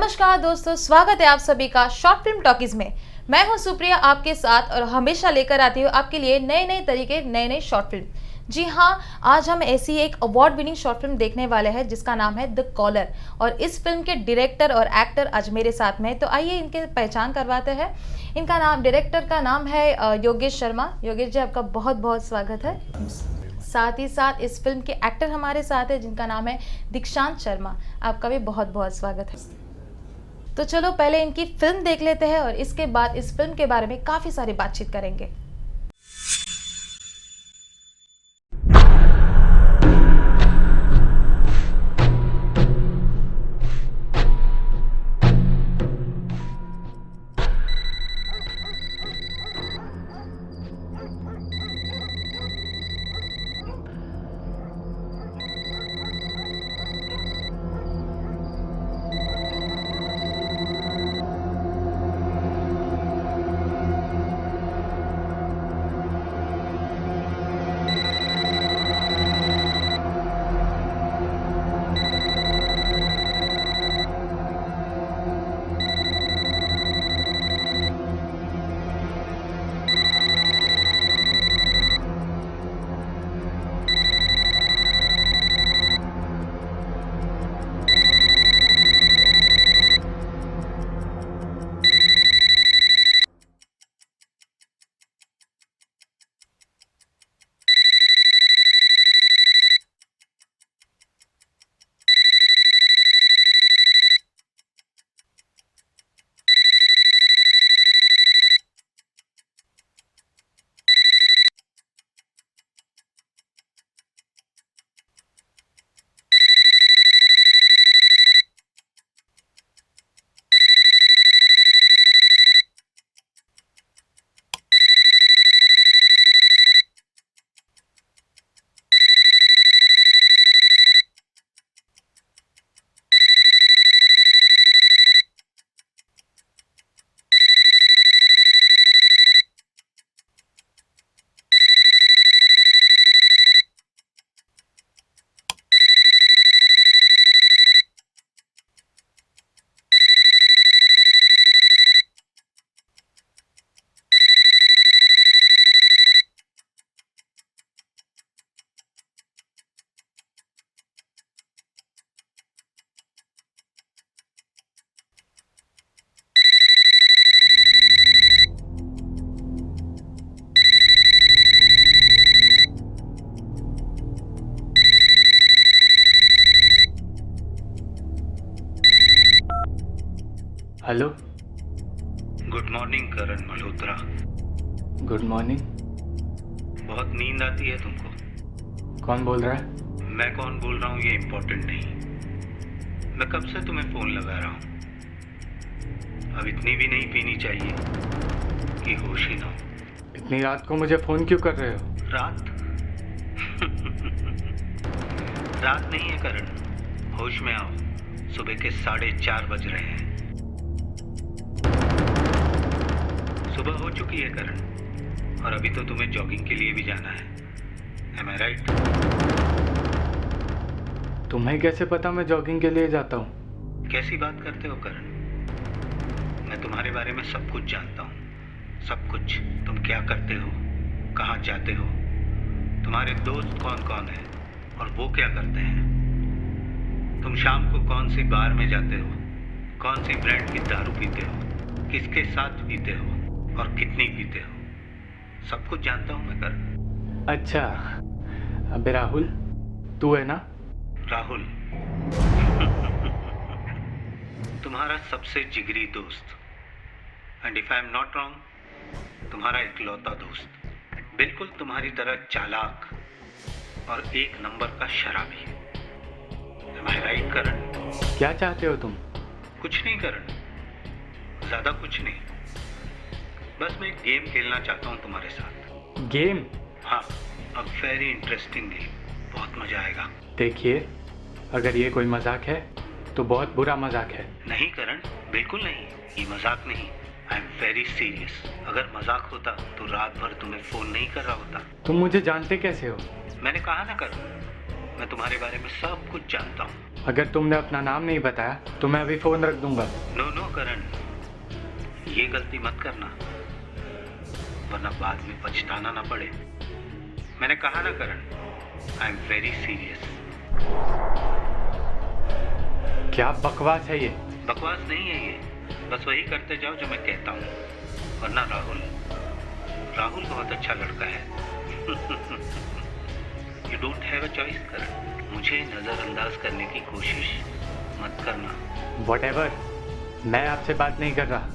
नमस्कार दोस्तों, स्वागत है आप सभी का शॉर्ट फिल्म टॉकीज में। मैं हूं सुप्रिया आपके साथ और हमेशा लेकर आती हूं आपके लिए नए नए तरीके नए नए शॉर्ट फिल्म। जी हाँ, आज हम ऐसी एक अवार्ड विनिंग शॉर्ट फिल्म देखने वाले हैं जिसका नाम है द कॉलर। और इस फिल्म के डायरेक्टर और एक्टर आज मेरे साथ में हैं, तो आइए इनके पहचान करवाते हैं। इनका नाम, डायरेक्टर का नाम है योगेश शर्मा। योगेश जी, आपका बहुत बहुत स्वागत है। साथ ही साथ इस फिल्म के एक्टर हमारे साथ है जिनका नाम है दीक्षांत शर्मा। आपका भी बहुत बहुत स्वागत है। तो चलो पहले इनकी फिल्म देख लेते हैं और इसके बाद इस फिल्म के बारे में काफी सारी बातचीत करेंगे। Hello. Good morning Karan Malhotra. Good morning. बहुत नींद आती है तुमको? कौन बोल रहा है? मैं कौन बोल रहा हूँ ये इम्पोर्टेंट नहीं। मैं कब से तुम्हें फ़ोन लगा रहा हूँ। अब इतनी भी नहीं पीनी चाहिए कि होश ही ना हो। इतनी रात को मुझे फ़ोन क्यों कर रहे हो? रात रात नहीं है करण, होश में आओ। सुबह के 4:30 बज रहे हैं। सुबह हो चुकी है करण, और अभी तो तुम्हें जॉगिंग के लिए भी जाना है। Am I right? तुम्हें कैसे पता मैं जॉगिंग के लिए जाता हूँ? कैसी बात करते हो करण? मैं तुम्हारे बारे में सब कुछ जानता हूँ, सब कुछ। तुम क्या करते हो, कहाँ जाते हो, तुम्हारे दोस्त कौन कौन हैं और वो क्या करते हैं। तुम शाम को कौन सी बार में जाते हो, कौन सी ब्रांड की दारू पीते हो, किसके साथ पीते हो और कितनी पीते हो, सब कुछ जानता हूँ मैं करण। अच्छा, अबे राहुल, तू है ना? राहुल तुम्हारा सबसे जिगरी दोस्त, and if I am not wrong, तुम्हारा इकलौता दोस्त। बिल्कुल तुम्हारी तरह चालाक और एक नंबर का शराबी। Am I right, करण? क्या चाहते हो तुम? कुछ नहीं करण, ज्यादा कुछ नहीं। बस मैं एक गेम खेलना चाहता हूँ तुम्हारे साथ। गेम? हाँ, अ वेरी इंटरेस्टिंग गेम। बहुत मजा आएगा। देखिए, अगर ये कोई मजाक है तो बहुत बुरा मजाक है। नहीं करण, बिल्कुल नहीं, ये मजाक नहीं। I am very serious. अगर मजाक होता तो रात भर तुम्हें फोन नहीं कर रहा होता। तुम मुझे जानते कैसे हो? मैंने कहा ना करण, मैं तुम्हारे बारे में सब कुछ जानता हूँ। अगर तुमने अपना नाम नहीं बताया तो मैं अभी फ़ोन रख दूंगा। नो नो करण, ये गलती मत करना, वरना बाद में पछताना ना पड़े। मैंने कहा ना Karan, I am very serious. क्या बकवास है ये? बकवास नहीं है ये, बस वही करते जाओ जो मैं कहता हूँ। वरना राहुल बहुत अच्छा लड़का है। You don't have a choice Karan. मुझे नज़रअंदाज करने की कोशिश मत करना। Whatever, मैं आपसे बात नहीं कर रहा।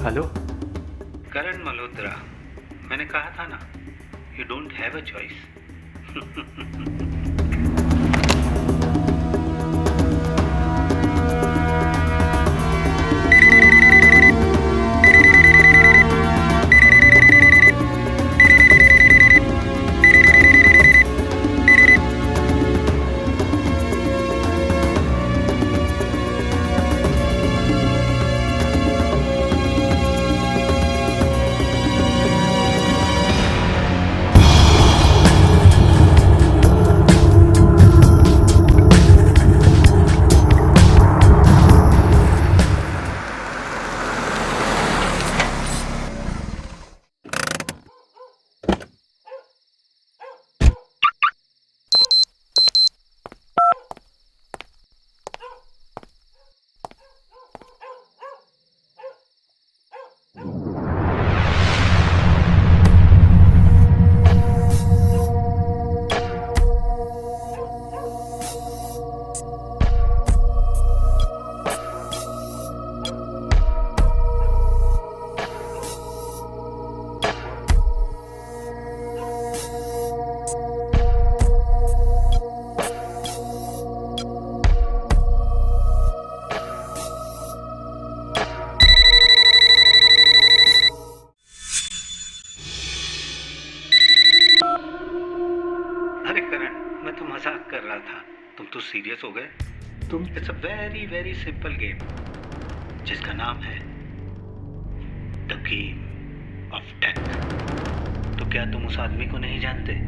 हेलो करण मल्होत्रा, मैंने कहा था ना, you don't have a choice. अरे करण, मैं तो मजाक कर रहा था, तुम तो सीरियस हो गए। तुम it's a very very simple game जिसका नाम है द गेम ऑफ डेथ। तो क्या तुम उस आदमी को नहीं जानते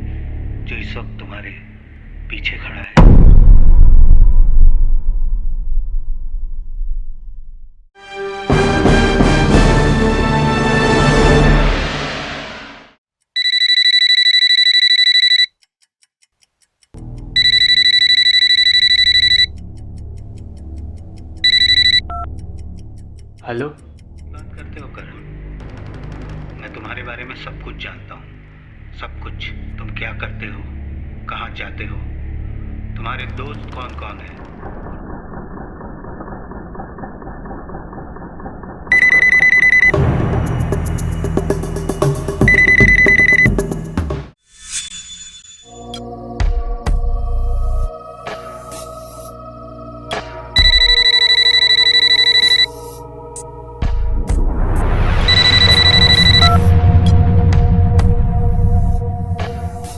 जो इस वक्त तुम्हारे पीछे खड़ा है? हेलो बात करते हो करण, मैं तुम्हारे बारे में सब कुछ जानता हूँ, सब कुछ। तुम क्या करते हो, कहाँ जाते हो, तुम्हारे दोस्त कौन कौन है।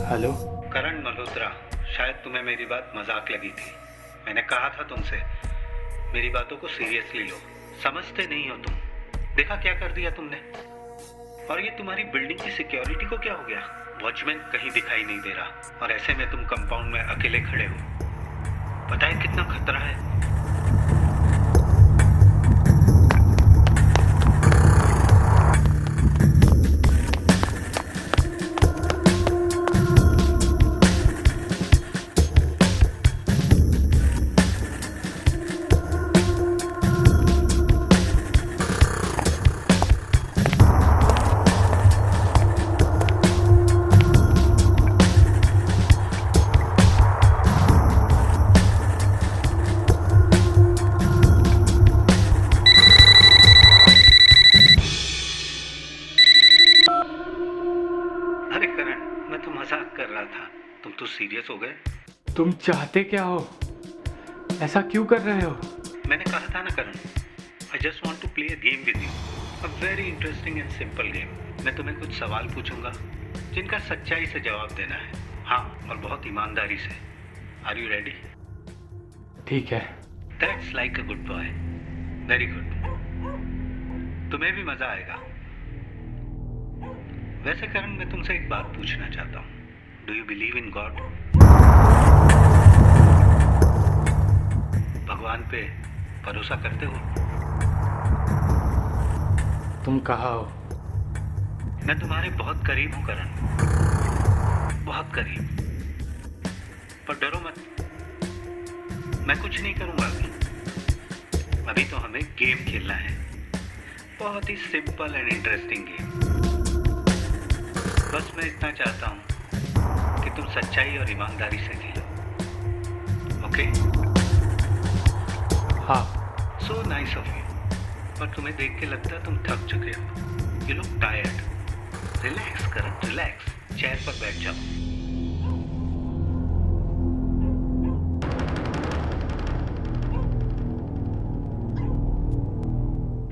हेलो करण मल्होत्रा, शायद तुम्हें मेरी बात मजाक लगी थी। मैंने कहा था तुमसे, मेरी बातों को सीरियसली लो। समझते नहीं हो तुम। देखा क्या कर दिया तुमने। और ये तुम्हारी बिल्डिंग की सिक्योरिटी को क्या हो गया? वॉचमैन कहीं दिखाई नहीं दे रहा, और ऐसे में तुम कंपाउंड में अकेले खड़े हो। पता है कितना खतरा है? तुम तो सीरियस हो गए। तुम चाहते क्या हो? ऐसा क्यों कर रहे हो? मैंने कहा था ना Karan, I just want to play a game with you, a very interesting and simple game. मैं तुम्हें कुछ सवाल पूछूंगा जिनका सच्चाई से जवाब देना है, हाँ, और बहुत ईमानदारी से। Are you ready? ठीक है। That's like a good boy, very good. तुम्हें भी मजा आएगा। वैसे करण, मैं तुमसे एक बात पूछना चाहता हूँ। Do you believe in God? भगवान पे भरोसा करते हो? तुम कहाँ हो? मैं तुम्हारे बहुत करीब हूँ करण, बहुत करीब। पर डरो मत, मैं कुछ नहीं करूँगा अभी तो हमें गेम खेलना है, बहुत ही सिंपल एंड इंटरेस्टिंग गेम। बस मैं इतना चाहता हूँ कि तुम सच्चाई और ईमानदारी से खेलो, ओके? हाँ। So nice of you. पर तुम्हें देख के लगता है तुम थक चुके हो। You look tired. Relax Karan, relax. Chair पर बैठ जाओ।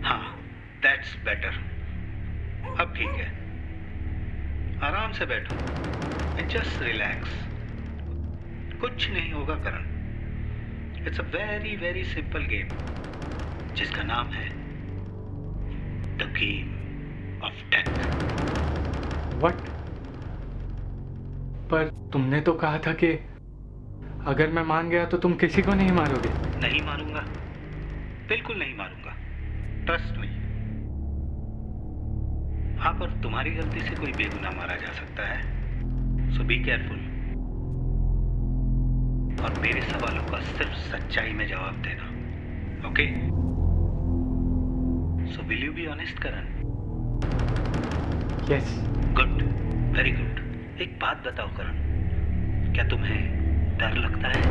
हाँ, दैट्स बेटर। अब ठीक है, आराम से बैठो एंड जस्ट रिलैक्स। कुछ नहीं होगा Karan. It's a very very simple game जिसका नाम है the game of death. What? पर तुमने तो कहा था कि अगर मैं मान गया तो तुम किसी को नहीं मारोगे। नहीं मारूंगा, बिल्कुल नहीं मारूंगा, ट्रस्ट मी। हाँ, पर तुम्हारी गलती से कोई बेगुनाह मारा जा सकता है, सो बी केयरफुल। और मेरे सवालों का सिर्फ सच्चाई में जवाब देना, okay? So will you be honest Karan? Yes. Good, very good. एक बात बताओ करण, क्या तुम्हें डर लगता है?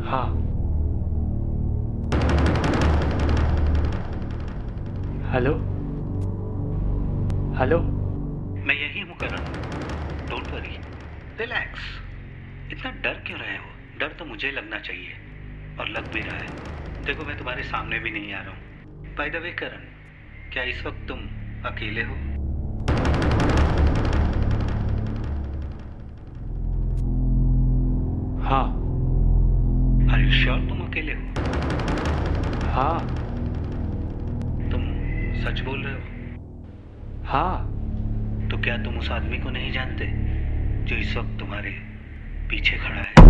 हाँ। हेलो? हेलो? मैं यही हूँ करण, डोंट वरी, रिलैक्स। इतना डर क्यों रहे हो? डर तो मुझे लगना चाहिए, और लग भी रहा है। देखो, मैं तुम्हारे सामने भी नहीं आ रहा हूँ। बाय द वे करण, क्या इस वक्त तुम अकेले हो? हाँ। आर यू श्योर तुम अकेले हो? हाँ। तुम सच बोल रहे हो? हाँ। तो क्या तुम उस आदमी को नहीं जानते जो इस वक्त तुम्हारे पीछे खड़ा है?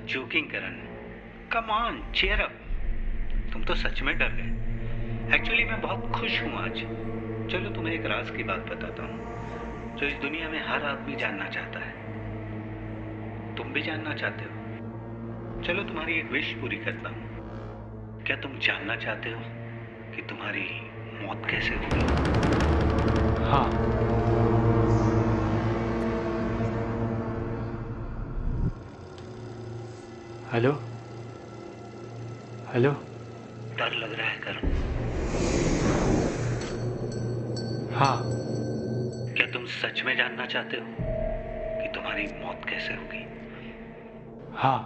Joking Karan, come on, cheer up. तुम तो सच में डर गए। एक्चुअली मैं बहुत खुश हूँ आज। चलो तुम्हें एक राज की बात बताता हूँ जो इस दुनिया में हर आदमी जानना चाहता है। तुम भी जानना चाहते हो? चलो तुम्हारी एक विश पूरी करता हूँ। क्या तुम जानना चाहते हो कि तुम्हारी मौत कैसे होगी? हाँ। हेलो? हेलो? डर लग रहा है करण? हाँ। क्या तुम सच में जानना चाहते हो कि तुम्हारी मौत कैसे होगी? हाँ।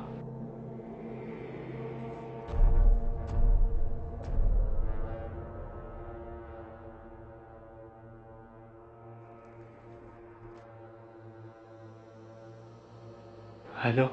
हेलो?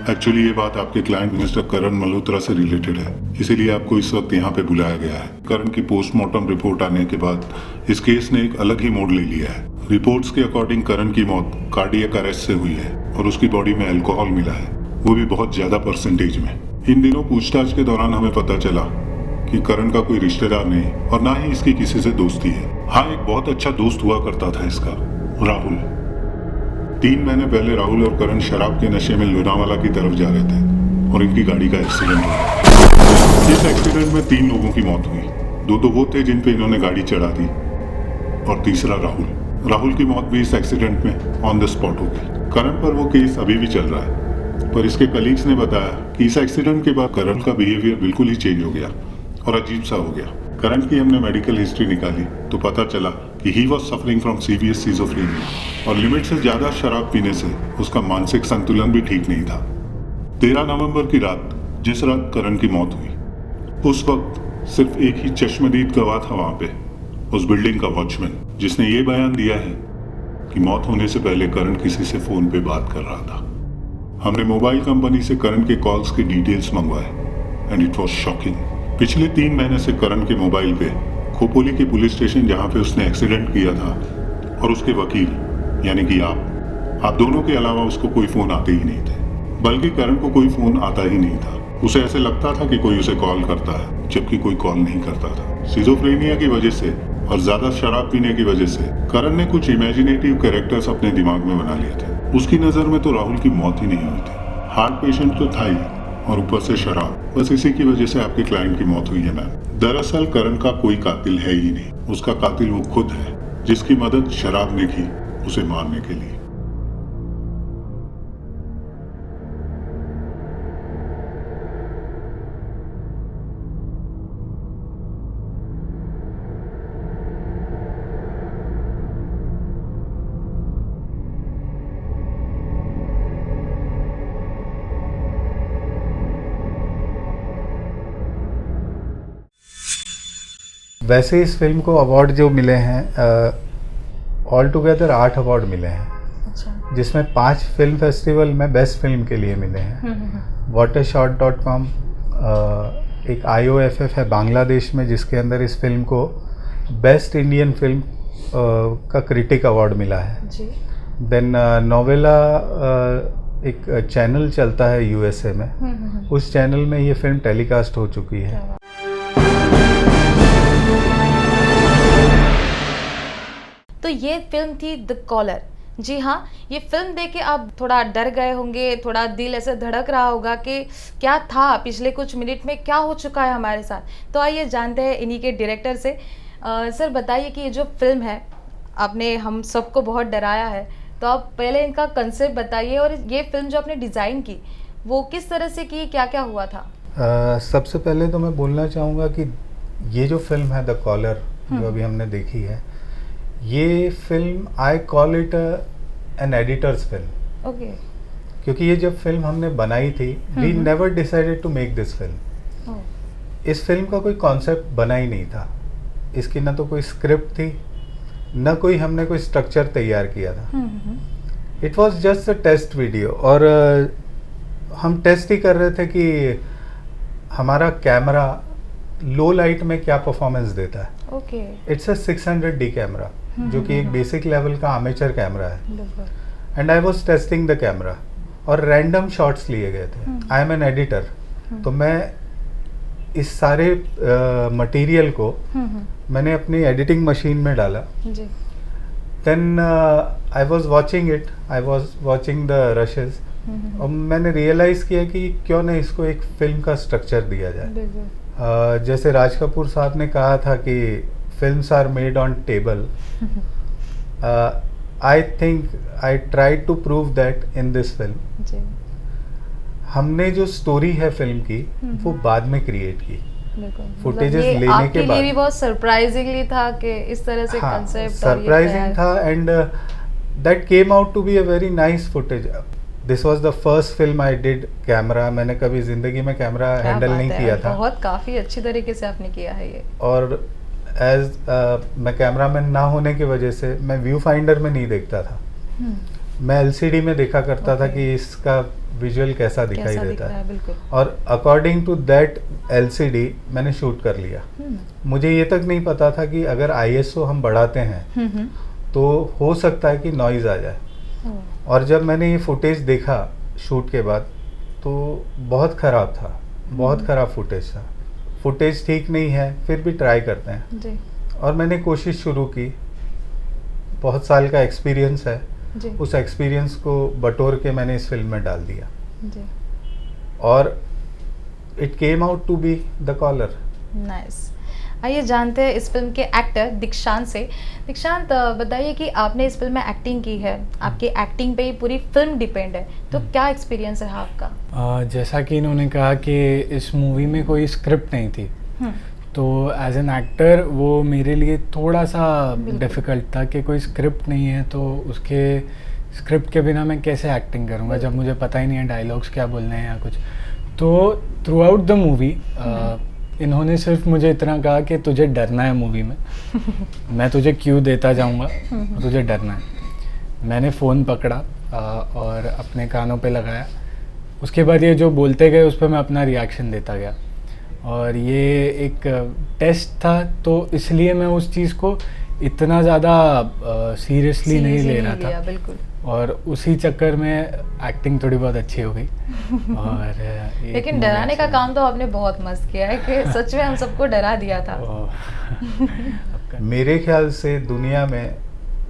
एक्चुअली ये बात आपके क्लाइंट मिस्टर करण मल्होत्रा से रिलेटेड है, इसीलिए आपको इस वक्त यहाँ पे बुलाया गया है। करण की पोस्टमार्टम रिपोर्ट आने के बाद इस केस ने एक अलग ही मोड़ ले लिया है। रिपोर्ट्स के अकॉर्डिंग करण की मौत कार्डियक अरेस्ट से हुई है और उसकी बॉडी में अल्कोहल मिला है, वो भी बहुत ज्यादा परसेंटेज में। इन दिनों पूछताछ के दौरान हमें पता चला कि करण का कोई रिश्तेदार नहीं और ना ही इसकी किसी से दोस्ती है। हाँ, एक बहुत अच्छा दोस्त हुआ करता था इसका, राहुल। 3 महीने पहले राहुल और करण शराब के नशे में लोनावाला की तरफ जा रहे थे और इनकी गाड़ी का एक्सीडेंट हुआ। इस एक्सीडेंट में 3 लोगों की मौत हुई। 2 तो वो थे जिन पे इन्होंने गाड़ी चढ़ा दी और तीसरा राहुल की मौत भी इस एक्सीडेंट में ऑन द स्पॉट हो गई। करण पर वो केस अभी भी चल रहा है, पर इसके कलीग्स ने बताया कि इस एक्सीडेंट के बाद करण का बिहेवियर बिल्कुल ही चेंज हो गया और अजीब सा हो गया। करण की हमने मेडिकल हिस्ट्री निकाली तो पता चला कि ही वॉज सफरिंग फ्रॉम सीवियस सिजोफ्रेनिया और लिमिट से ज्यादा शराब पीने से उसका मानसिक संतुलन भी ठीक नहीं था। 13 नवंबर की रात, जिस रात करण की मौत हुई, उस वक्त सिर्फ एक ही चश्मदीद गवाह था वहां पे, उस बिल्डिंग का वॉचमैन, जिसने ये बयान दिया है कि मौत होने से पहले करण किसी से फोन पे बात कर रहा था। हमने मोबाइल कंपनी से करण के कॉल्स के डिटेल्स मंगवाए एंड इट वॉज शॉकिंग। पिछले 3 महीने से करण के मोबाइल पे खोपोली के पुलिस स्टेशन जहां पे उसने एक्सीडेंट किया था और उसके वकील यानी कि आप दोनों के अलावा उसको कोई फोन आते ही नहीं थे। बल्कि करण को कोई फोन आता ही नहीं था। उसे ऐसे लगता था कि कोई उसे कॉल करता है, जबकि कोई कॉल नहीं करता था। सिजोफ्रेनिया की वजह से और ज्यादा शराब पीने की वजह से करण ने कुछ इमेजिनेटिव कैरेक्टर्स अपने दिमाग में बना लिए थे। उसकी नजर में तो राहुल की मौत ही नहीं हुई थी। हार्ट पेशेंट तो था ही और ऊपर से शराब, बस इसी की वजह से आपके क्लाइंट की मौत हुई है मैम। दरअसल करण का कोई कातिल है ही नहीं। उसका कातिल वो खुद है, जिसकी मदद शराब ने की उसे मारने के लिए। वैसे इस फिल्म को अवार्ड जो मिले हैं, ऑल टुगेदर 8 अवार्ड मिले हैं। अच्छा। जिसमें 5 फिल्म फेस्टिवल में बेस्ट फिल्म के लिए मिले हैं। watershot.com एक IOFF है बांग्लादेश में, जिसके अंदर इस फिल्म को बेस्ट इंडियन फिल्म का क्रिटिक अवार्ड मिला है जी। देन नोवेला एक चैनल चलता है USA में, उस चैनल में ये फिल्म टेलीकास्ट हो चुकी है। तो ये फिल्म थी द कॉलर। जी हाँ, ये फिल्म देख के आप थोड़ा डर गए होंगे, थोड़ा दिल ऐसे धड़क रहा होगा कि क्या था पिछले कुछ मिनट में, क्या हो चुका है हमारे साथ। तो आइए जानते हैं इन्हीं के डायरेक्टर से। सर बताइए कि ये जो फिल्म है, आपने हम सबको बहुत डराया है, तो आप पहले इनका कंसेप्ट बताइए और ये फिल्म जो आपने डिज़ाइन की वो किस तरह से की, क्या क्या हुआ था। सबसे पहले तो मैं बोलना चाहूँगा कि ये जो फिल्म है द कॉलर जो अभी हमने देखी है, ये film I call it an editor's film. Okay. क्योंकि ये जब फिल्म हमने बनाई थी, we never decided to make this film. इस फिल्म का कोई कॉन्सेप्ट बना ही नहीं था। इसकी ना तो कोई स्क्रिप्ट थी, ना कोई हमने कोई स्ट्रक्चर तैयार किया था। It was just a test video और हम टेस्ट ही कर रहे थे कि हमारा कैमरा लो लाइट में क्या परफॉर्मेंस देता है। Okay. It's a 600D camera जो कि एक बेसिक लेवल का आर्मेचर कैमरा है। And I was testing the camera और रैंडम शॉट्स लिए गए थे। आई एम एन एडिटर, तो मैं इस सारे मटेरियल को मैंने अपनी एडिटिंग मशीन में डाला। Then I was watching it, I was watching the rushes और मैंने रियलाइज़ किया कि क्यों ना इसको एक फिल्म का स्ट्रक्चर दिया जाए। जैसे राज कपूर साहब ने कहा था कि films are made on table, I think I tried to prove that in this film. हमने जो स्टोरी है फिल्म की वो बाद में क्रिएट की, फुटेजेस लेने के बाद। आपके लिए भी बहुत सरप्राइजिंगली था कि इस तरह से कंसेप्ट सरप्राइजिंग था and that came out to be a very nice footage. This was the first film I did camera. मैंने कभी जिंदगी में कैमरा हैंडल नहीं किया था। बहुत काफी अच्छी तरीके से आपने किया है ये। और मैं कैमरामैन ना होने की वजह से मैं व्यू फाइंडर में नहीं देखता था, मैं LCD में देखा करता था कि इसका विजुअल कैसा दिखाई देता है। और अकॉर्डिंग टू दैट LCD मैंने शूट कर लिया। मुझे ये तक नहीं पता था कि अगर ISO हम बढ़ाते हैं तो हो सकता है कि नॉइज़ आ जाए। और जब मैंने ये फुटेज देखा शूट के बाद तो बहुत ख़राब था, बहुत ख़राब फुटेज था। फुटेज ठीक नहीं है फिर भी ट्राई करते हैं जी और मैंने कोशिश शुरू की। बहुत साल का एक्सपीरियंस है, जी उस एक्सपीरियंस को बटोर के मैंने इस फिल्म में डाल दिया जी। और it came out to be the collar. Nice. आइए जानते हैं इस फिल्म के एक्टर दीक्षांत से। दीक्षांत, बताइए कि आपने इस फिल्म में एक्टिंग की है, आपकी एक्टिंग पे ही पूरी फिल्म डिपेंड है, तो क्या एक्सपीरियंस रहा आपका? जैसा कि इन्होंने कहा कि इस मूवी में कोई स्क्रिप्ट नहीं थी, तो एज एन एक्टर वो मेरे लिए थोड़ा सा डिफ़िकल्ट था कि कोई स्क्रिप्ट नहीं है तो उसके स्क्रिप्ट के बिना मैं कैसे एक्टिंग करूँगा जब मुझे पता ही नहीं है डायलॉग्स क्या बोलने हैं या कुछ। तो थ्रू आउट द मूवी इन्होंने सिर्फ मुझे इतना कहा कि तुझे डरना है मूवी में, मैं तुझे क्यों देता जाऊँगा, तुझे डरना है। मैंने फ़ोन पकड़ा और अपने कानों पे लगाया, उसके बाद ये जो बोलते गए उस पर मैं अपना रिएक्शन देता गया। और ये एक टेस्ट था तो इसलिए मैं उस चीज़ को इतना ज़्यादा सीरियसली नहीं ले रहा था। बिल्कुल। और उसी चक्कर में एक्टिंग थोड़ी बहुत अच्छी हो गई। और लेकिन डराने का काम तो आपने बहुत मस्त किया है कि सच में हम सबको डरा दिया था। मेरे ख्याल से दुनिया में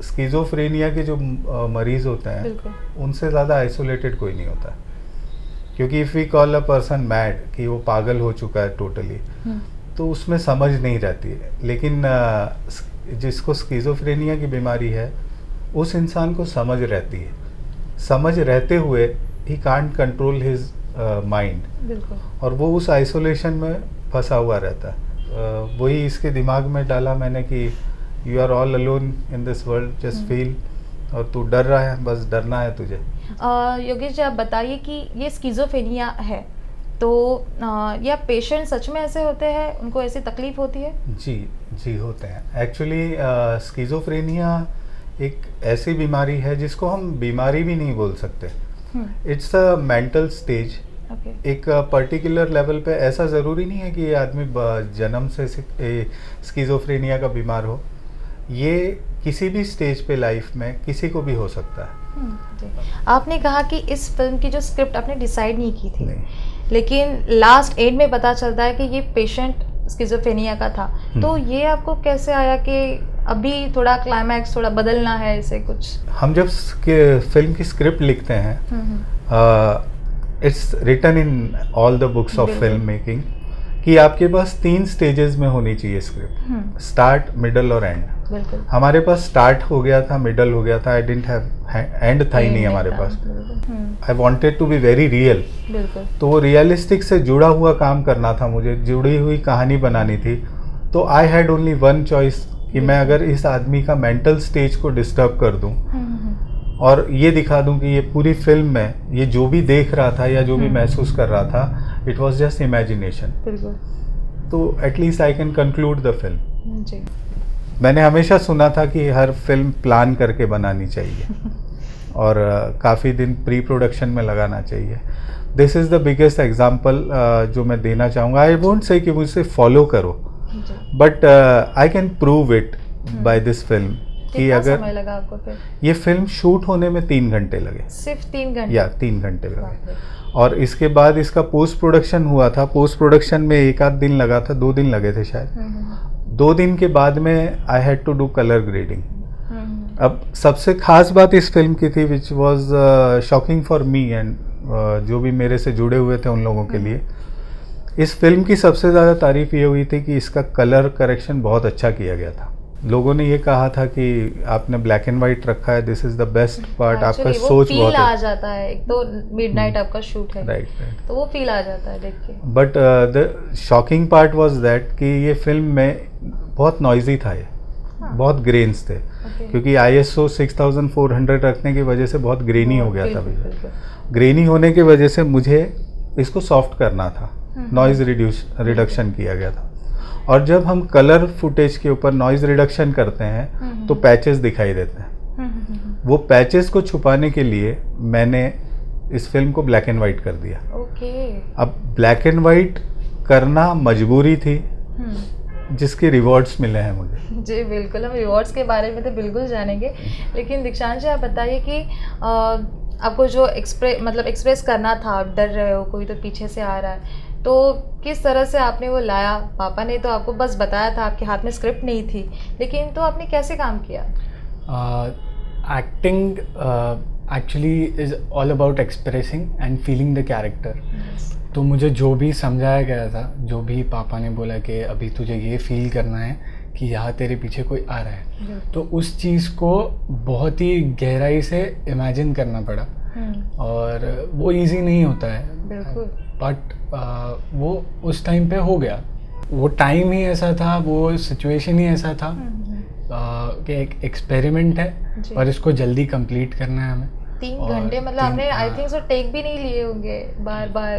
स्किज़ोफ्रेनिया के जो मरीज होते हैं बिल्कुल। उनसे ज़्यादा आइसोलेटेड कोई नहीं होता, क्योंकि if we call a person mad कि वो पागल हो चुका है टोटली, तो उसमें समझ नहीं रहती है। लेकिन जिसको स्किज़ोफ्रेनिया की बीमारी है उस इंसान को समझ रहती है, समझ रहते हुए he can't control his mind, बिल्कुल। और वो उस आइसोलेशन में फंसा हुआ रहता है। वही इसके दिमाग में डाला मैंने कि you are all alone in this world, just feel, और तू डर रहा है, बस डरना है तुझे। योगेश जी, आप बताइए कि ये स्किज़ोफ्रेनिया है तो या पेशेंट सच में ऐसे होते हैं, उनको ऐसी तकलीफ होती है? जी होते हैं। एक्चुअली स्किज़ोफ्रेनिया एक ऐसी बीमारी है जिसको हम बीमारी भी नहीं बोल सकते। It's a mental stage. एक पर्टिकुलर लेवल पे ऐसा ज़रूरी नहीं है कि ये आदमी जन्म से स्किज़ोफ्रेनिया का बीमार हो, ये किसी भी स्टेज पे लाइफ में किसी को भी हो सकता है। जी। आपने कहा कि इस फिल्म की जो स्क्रिप्ट आपने डिसाइड नहीं की थी, नहीं। लेकिन लास्ट एंड में पता चलता है कि ये पेशेंट स्किज़ोफ्रेनिया का था, तो ये आपको कैसे आया कि अभी थोड़ा क्लाइमैक्स थोड़ा बदलना है, ऐसे कुछ? हम जब फिल्म की स्क्रिप्ट लिखते हैं, it's written in all the books of film making कि आपके पास 3 स्टेजेस में होनी चाहिए स्क्रिप्ट, स्टार्ट, मिडल और एंड। बिल्कुल। हमारे पास स्टार्ट हो गया था, मिडल हो गया था, आई डिडंट हैव एंड था ही नहीं हमारे पास। I wanted to be very real. बिल्कुल। तो वो रियलिस्टिक से जुड़ा हुआ काम करना था, मुझे जुड़ी हुई कहानी बनानी थी। तो I had only one choice कि मैं अगर इस आदमी का मेंटल स्टेज को डिस्टर्ब कर दूं और ये दिखा दूं कि ये पूरी फिल्म में ये जो भी देख रहा था या जो भी महसूस कर रहा था, इट वाज जस्ट इमेजिनेशन। बिल्कुल। तो at least I can conclude the film. जी। मैंने हमेशा सुना था कि हर फिल्म प्लान करके बनानी चाहिए और काफ़ी दिन प्री प्रोडक्शन में लगाना चाहिए। This is the biggest example जो मैं देना चाहूँगा। आई वोंट से कि मुझसे फॉलो करो, but I can prove it by this film कि अगर समय लगा आपको फिर? ये फिल्म शूट होने में 3 घंटे लगे, सिर्फ 3 घंटे? या 3 घंटे लगे। और इसके बाद इसका पोस्ट प्रोडक्शन हुआ था। पोस्ट प्रोडक्शन में 1 आध दिन लगा था, 2 दिन लगे थे शायद। 2 दिन के बाद में I had to do colour grading. अब सबसे खास बात इस फिल्म की थी which was shocking for me and जो भी मेरे से जुड़े हुए थे उन लोगों के लिए, इस फिल्म की सबसे ज़्यादा तारीफ ये हुई थी कि इसका कलर करेक्शन बहुत अच्छा किया गया था। लोगों ने ये कहा था कि आपने ब्लैक एंड वाइट रखा है, this is the best part. आपका सोच बहुत आ जाता है, एक तो मिडनाइट आपका शूट है, राइट, तो वो फील आ जाता है देख के। But the shocking part was that कि ये फिल्म में बहुत नॉइजी था, ये बहुत ग्रेन्स थे, क्योंकि ISO 6400 रखने की वजह से बहुत ग्रेनी हो गया था। ग्रेनी होने की वजह से मुझे इसको सॉफ्ट करना था, नॉइज रिडक्शन किया गया था। और जब हम कलर फुटेज के ऊपर नॉइज रिडक्शन करते हैं तो पैचेस दिखाई देते हैं। वो पैचेस को छुपाने के लिए मैंने इस फिल्म को ब्लैक एंड वाइट कर दिया। ओके। अब ब्लैक एंड वाइट करना मजबूरी थी, जिसके रिवॉर्ड्स मिले हैं मुझे। जी बिल्कुल, हम रिवॉर्ड्स के बारे में तो बिल्कुल जानेंगे, लेकिन दीक्षांत जी आप बताइए कि आपको जो एक्सप्रेस करना था, आप डर रहे हो, कोई तो पीछे से आ रहा है, तो किस तरह से आपने वो लाया? पापा ने तो आपको बस बताया था, आपके हाथ में स्क्रिप्ट नहीं थी, लेकिन तो आपने कैसे काम किया? Acting actually is all about expressing and feeling the character. तो मुझे जो भी समझाया गया था, जो भी पापा ने बोला कि अभी तुझे ये फील करना है कि यहाँ तेरे पीछे कोई आ रहा है, तो उस चीज़ को बहुत ही गहराई से इमेजिन करना पड़ा, और वो इजी नहीं होता है, बिल्कुल, बट वो उस टाइम पे हो गया। वो टाइम ही ऐसा था, वो सिचुएशन ही ऐसा था कि एक एक्सपेरिमेंट है और इसको जल्दी कंप्लीट करना है हमें। 3 घंटे मतलब आपने आई थिंक सो टेक भी नहीं लिए होंगे बार बार,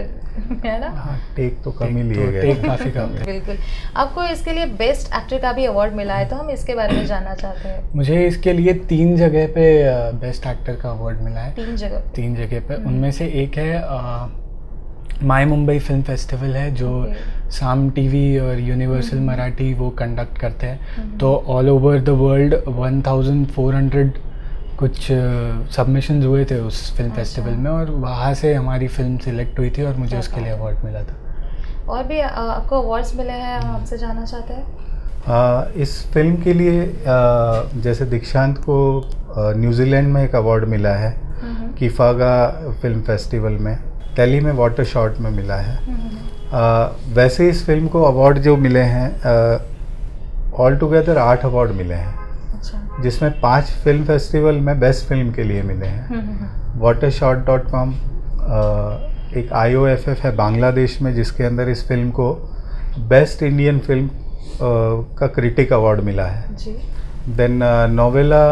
है ना? हाँ, टेक तो कम ही लिए गए। टेक काफ़ी कम थे। बिल्कुल। आपको इसके लिए बेस्ट एक्टर का भी अवार्ड मिला है, तो हम इसके बारे में जानना चाहते हैं। मुझे इसके लिए 3 जगह पे बेस्ट एक्टर का अवार्ड मिला है। 3 जगह पे। उनमें से एक है माई मुंबई फिल्म फेस्टिवल है, जो साम टीवी और यूनिवर्सल मराठी वो कंडक्ट करते हैं। तो ऑल ओवर द वर्ल्ड 1400 कुछ सबमिशंस हुए थे उस फिल्म फेस्टिवल में, और वहाँ से हमारी फिल्म सिलेक्ट हुई थी और मुझे उसके लिए अवार्ड मिला था। और भी आपको अवार्ड्स मिले हैं, हम आपसे जानना चाहते हैं। इस फिल्म के लिए जैसे दीक्षांत को न्यूजीलैंड में एक अवार्ड मिला है, किफागा फिल्म फेस्टिवल में। दिल्ली में वाटर शॉट में मिला है। वैसे इस फिल्म को अवार्ड जो मिले हैं, ऑल टुगेदर 8 अवार्ड मिले हैं, जिसमें 5 फिल्म फेस्टिवल में बेस्ट फिल्म के लिए मिले हैं। watershot.com एक IOFF है बांग्लादेश में, जिसके अंदर इस फिल्म को बेस्ट इंडियन फिल्म का क्रिटिक अवार्ड मिला है। देन नोवेला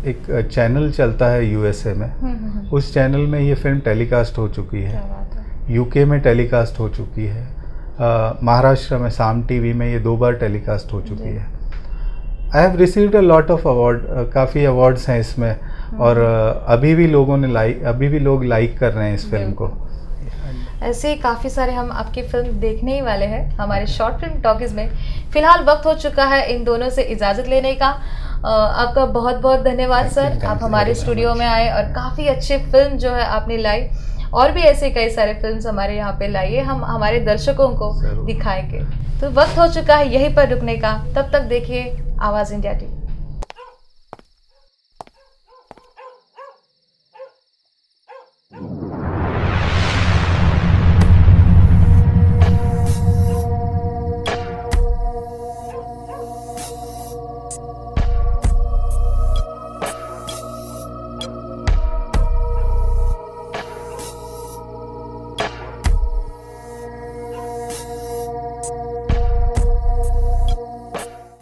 एक चैनल चलता है USA में, उस चैनल में ये फिल्म टेलीकास्ट हो चुकी है। UK में टेलीकास्ट हो चुकी है। महाराष्ट्र में साम टीवी में ये 2 बार टेलीकास्ट हो चुकी है। I have received a lot of award, काफ़ी अवार्ड्स हैं इसमें, और अभी भी लोग लाइक कर रहे हैं इस फिल्म को। ऐसे काफ़ी सारे हम आपकी फिल्म देखने ही वाले हैं हमारे शॉर्ट फिल्म टॉकीज़ में। फ़िलहाल वक्त हो चुका है इन दोनों से इजाज़त लेने का। आपका बहुत बहुत धन्यवाद सर, आप हमारे स्टूडियो में आए और काफ़ी अच्छी फिल्म जो है आपने लाई, और भी ऐसे कई सारे फिल्म्स हमारे यहाँ पे लाइए, हम हमारे दर्शकों को दिखाएंगे। तो वक्त हो चुका है यहीं पर रुकने का, तब तक देखिए आवाज़ इंडिया टीवी।